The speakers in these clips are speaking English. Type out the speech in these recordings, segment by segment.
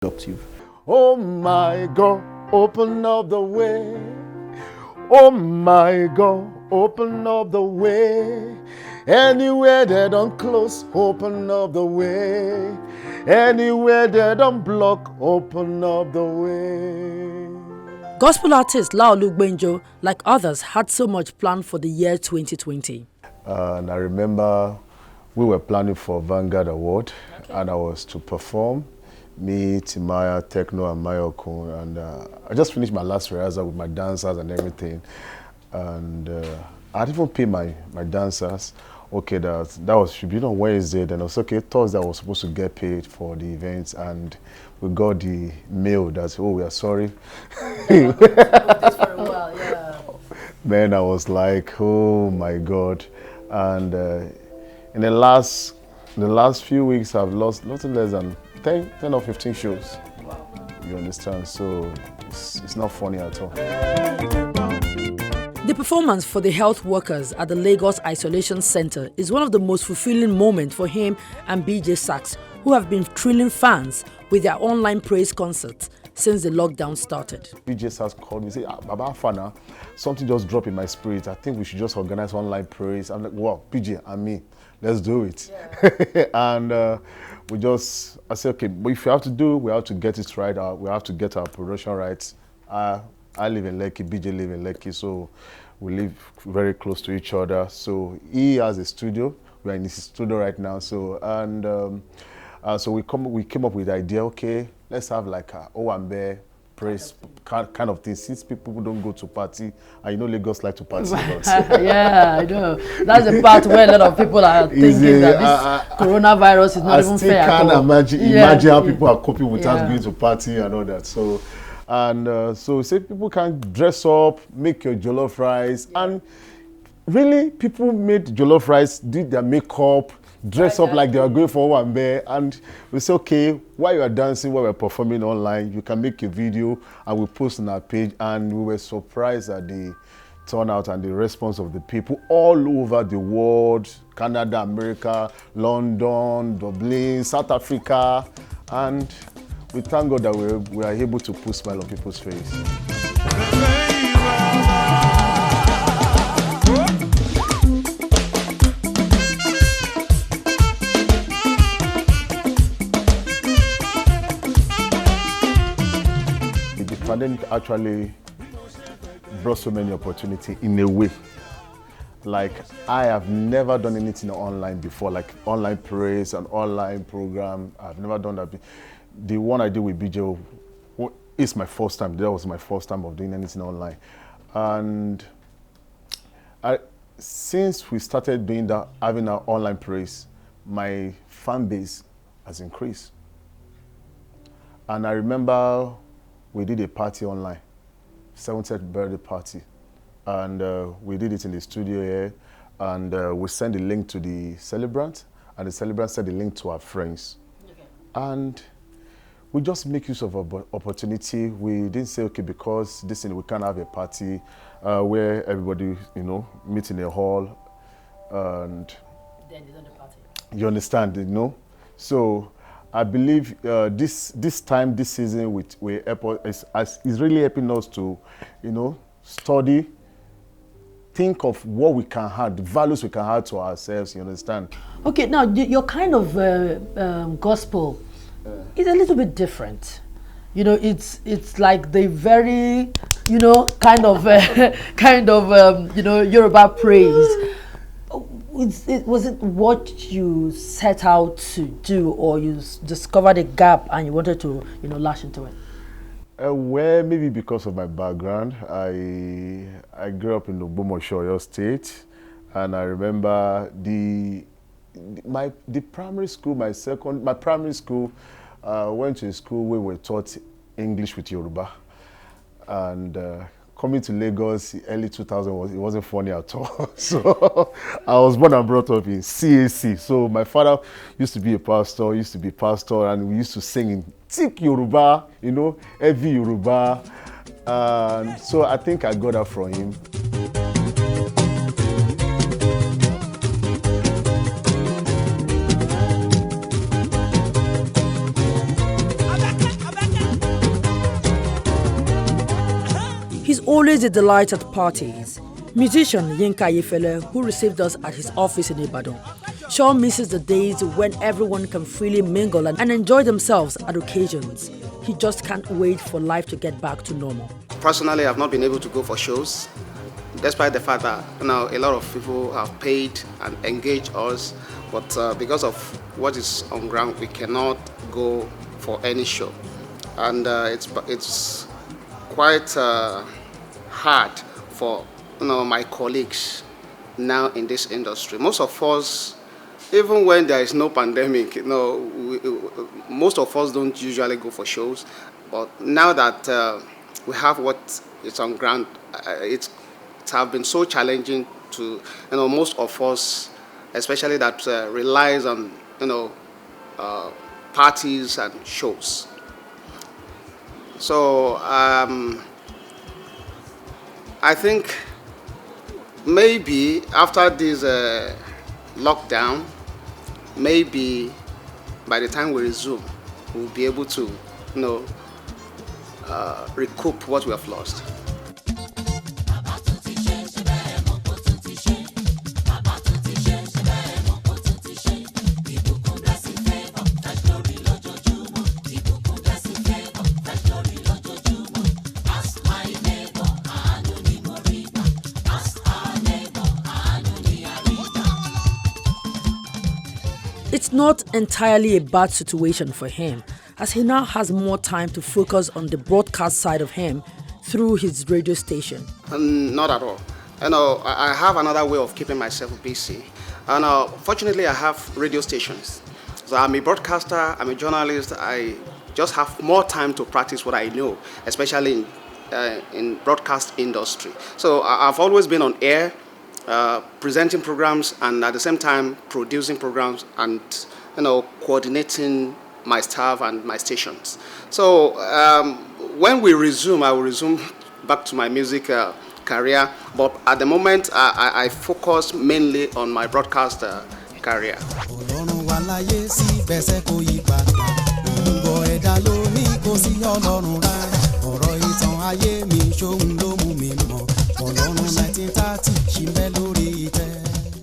Up to you. Oh my God, open up the way. Oh my God, open up the way. Anywhere they don't close, open up the way. Anywhere they don't block, open up the way. Gospel artist Laolu Gbenjo, like others, had so much planned for the year 2020. And I remember we were planning for Vanguard Award, and I was to perform. Me, Timaya, Techno, and Mayoko, and I just finished my last rehearsal with my dancers and everything, and I didn't even pay my dancers. Okay, that was should be on Wednesday. Then I was okay. Thursday I was supposed to get paid for the events, and we got the mail that we are sorry. This for a while, yeah. Man, I was like, oh my God, and in the last few weeks I've lost nothing less than 10 or 15 shows. Wow. You understand? So it's not funny at all. The performance for the health workers at the Lagos Isolation Center is one of the most fulfilling moments for him and BJ Sachs, who have been thrilling fans with their online praise concerts since the lockdown started. BJ Sachs called me and said, Baba Fana, something just dropped in my spirit. I think we should just organize online praise. I'm like, wow, BJ and me, let's do it. Yeah. And I said, okay, but if you have to do, we have to get it right. We have to get our production rights. I live in Lekki, BJ live in Lekki, so we live very close to each other. So he has a studio. We're in his studio right now. So so we came up with the idea. Okay, let's have like a Owambe praise kind of thing. Since people don't go to party, and you know Lagos like to party. Yeah, I know. That's the part where a lot of people are thinking that this coronavirus is not even fair. I still can't imagine how people are coping without going to party and all that. So, so say people can dress up, make your jollof rice, and really people made jollof rice, did their makeup, dress up like they are going for Owambe, and we say, okay, while you are dancing, while we're performing online, you can make a video and we post on our page. And we were surprised at the turnout and the response of the people all over the world, Canada, America, London, Dublin, South Africa, and we thank God that we are able to put a smile on people's face. The pandemic actually brought so many opportunities in a way. Like, I have never done anything online before, like online praise and online program. I've never done that. The one I did with BJ is my first time. That was my first time of doing anything online. And since we started doing that, having our online praise, my fan base has increased. And I remember we did a party online, 70th birthday party. And we did it in the studio here. And we sent the link to the celebrant, and the celebrant sent the link to our friends. Okay. And we just make use of opportunity. We didn't say, okay, because this thing, we can't have a party where everybody, meet in a hall. And Then you done the party. You understand, So I believe this season is really helping us to, study, think of what we can add, the values we can add to ourselves, you understand? Okay, now your kind of gospel is a little bit different. It's like the very, kind of Yoruba praise. Was it what you set out to do, or you discovered a gap and you wanted to, lash into it? Well, maybe because of my background. I grew up in Gbenjo, Oyo State, and I remember the primary school, my primary school, went to a school where we were taught English with Yoruba, and coming to Lagos early 2000 it wasn't funny at all. So I was born and brought up in CAC. So my father used to be a pastor, and we used to sing in thick Yoruba, heavy Yoruba. And so I think I got that from him. always a delight at parties. Musician Yinka Ayefele, who received us at his office in Ibadan, sure misses the days when everyone can freely mingle and enjoy themselves at occasions. He just can't wait for life to get back to normal. Personally, I've not been able to go for shows, despite the fact that a lot of people have paid and engaged us, but because of what is on ground, we cannot go for any show, and it's quite hard for my colleagues now in this industry. Most of us, even when there is no pandemic, most of us don't usually go for shows, but now that we have what is on ground, it have been so challenging to most of us, especially that relies on parties and shows. So I think maybe after this lockdown, maybe by the time we resume, we'll be able to recoup what we have lost. It's not entirely a bad situation for him, as he now has more time to focus on the broadcast side of him through his radio station. Not at all. I have another way of keeping myself busy. And fortunately, I have radio stations. So I'm a broadcaster, I'm a journalist. I just have more time to practice what I know, especially in broadcast industry. So I've always been on air, presenting programs, and at the same time producing programs and coordinating my staff and my stations. So when we resume, I will resume back to my music career, but at the moment I focus mainly on my broadcast career.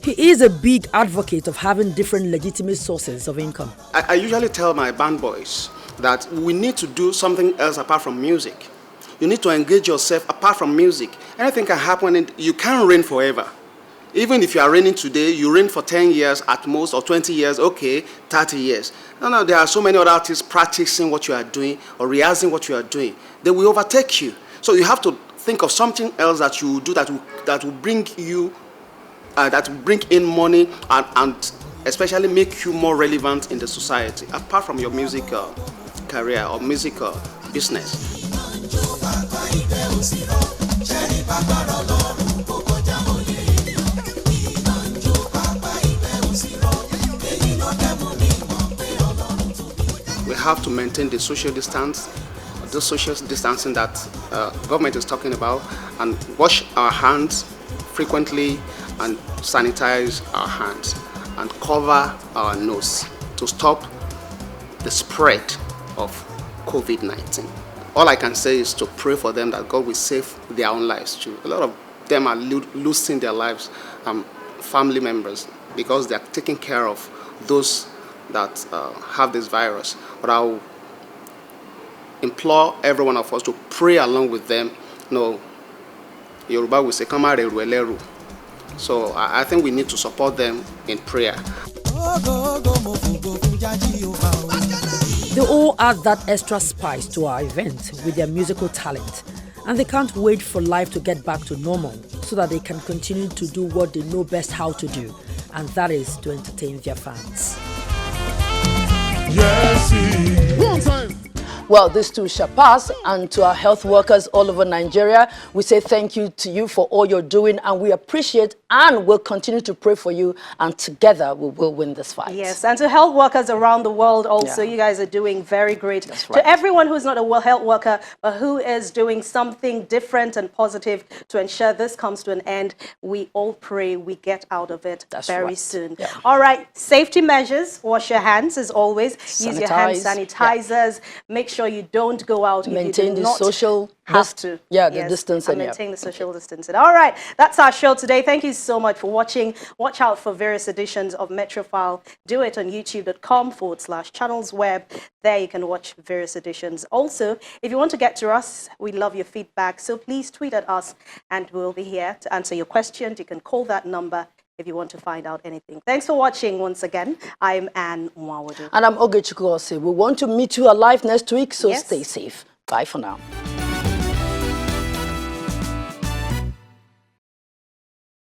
He is a big advocate of having different legitimate sources of income. I usually tell my band boys that we need to do something else apart from music. You need to engage yourself apart from music. Anything can happen, and you can't reign forever. Even if you are reigning today, you reign for 10 years at most, or 20 years, okay, 30 years. No, there are so many other artists practicing what you are doing or rehearsing what you are doing. They will overtake you. So you have to think of something else that you will do that will bring you, that will bring in money and especially make you more relevant in the society, apart from your music career or music business. We have to maintain the social distance, the social distancing that government is talking about, and wash our hands frequently and sanitize our hands and cover our nose to stop the spread of COVID-19. All I can say is to pray for them that God will save their own lives too. A lot of them are losing their lives, family members, because they are taking care of those that have this virus. But I'll implore every one of us to pray along with them. Yoruba will say, "Kamare rueleru." So I think we need to support them in prayer. They all add that extra spice to our event with their musical talent, and they can't wait for life to get back to normal so that they can continue to do what they know best how to do, and that is to entertain their fans. Yes, one time. Well, this too shall pass, and to our health workers all over Nigeria, we say thank you to you for all you're doing, and we appreciate and will continue to pray for you, and together we will win this fight. Yes, and to health workers around the world also, you guys are doing very great. That's right. To everyone who's not a health worker, but who is doing something different and positive to ensure this comes to an end, we all pray we get out of it very soon. Yeah. All right, safety measures, wash your hands as always, use your hand sanitizers, make sure sure you don't go out if maintain you do the not social have to. the distance and maintain the social distancing. All right, that's our show today. Thank you so much for watching. Watch out for various editions of Metrofile. Do it on youtube.com/channels web. There you can watch various editions. Also, if you want to get to us, we love your feedback. So please tweet at us and we'll be here to answer your questions. You can call that number if you want to find out anything. Thanks for watching once again. I'm Anne Mwawadu. And I'm Ogechukwu Ose. We want to meet you alive next week, so stay safe. Bye for now.